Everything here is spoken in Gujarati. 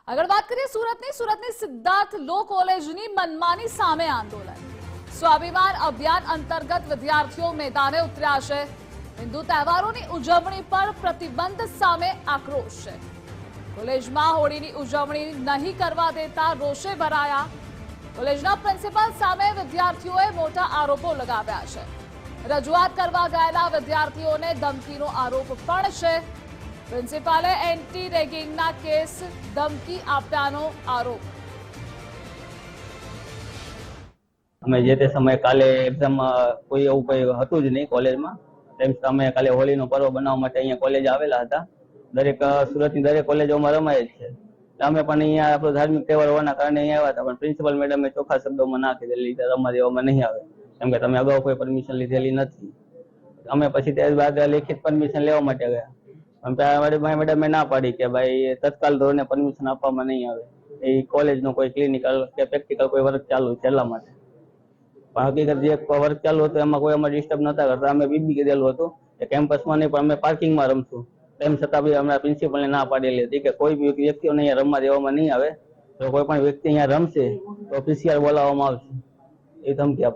આગળ વાત કરીએ સુરતની સિદ્ધાર્થ લો કોલેજની મનમાની સામે આંદોલન। સ્વાભિમાન અભિયાન અંતર્ગત વિદ્યાર્થીઓ મેદાને ઉતર્યા છે। હિન્દુ તહેવારોની ઉજવણી પર પ્રતિબંધ સામે આક્રોશ છે। કોલેજમાં હોળીની ઉજવણી નહીં કરવા દેતા રોષે ભરાયા। કોલેજના પ્રિન્સિપાલ સામે વિદ્યાર્થીઓએ મોટા આરોપો લગાવ્યા છે। રજૂઆત કરવા ગયેલા વિદ્યાર્થીઓને ધમકીનો આરોપ પણ છે। પ્રિન્સિપાલે એન્ટી રેગિંગના કેસ ધમકી આપ્યાનો આરોપ। અમે જે તે સમયે કાલે એક્ઝામ કોઈ એવું કંઈ હતું જ નહીં કોલેજમાં। અમે કાલે હોળીનો પર્વ બનાવવા માટે અહીંયા કોલેજ આવેલા હતા। દરેક સુરતની દરેક કોલેજોમાં રમાય જ છે। અમે પણ અહીંયા આપણો ધાર્મિક તહેવાર હોવાના કારણે અહીંયા આવ્યા હતા, પણ પ્રિન્સિપલ મેડમે ચોખ્ખા શબ્દોમાં ના કીધેલી કે રમવા દેવામાં નહીં આવે, કેમ કે તમે અગાઉ કોઈ પરમિશન લીધેલી નથી। અમે પછી ત્યારબાદ લેખિત પરમિશન લેવા માટે ગયા, પણ મેડમે ના પાડી કે ભાઈ તત્કાલ ધોરણે પરમિશન આપવામાં નહીં આવે। એ કોલેજનો કોઈ ક્લિનિકલ કે પ્રેક્ટિકલ કોઈ વર્ક ચાલુ છે એટલા માટે। પણ હકીકત જે વર્ક ચાલુ હતું એમાં કોઈ અમે ડિસ્ટર્બ નતા કરતા। અમે બીબી કીધેલું હતું કે કેમ્પસમાં નહીં પણ અમે પાર્કિંગમાં રમશું, તેમ છતાં બી અમારા પ્રિન્સિપલને ના પાડેલી હતી કે કોઈ બી વ્યક્તિઓને અહીંયા રમવા દેવામાં નહીં આવે। જો કોઈ પણ વ્યક્તિ અહીંયા રમશે તો PCR બોલાવવામાં આવશે, એ ધમકી આપવામાં।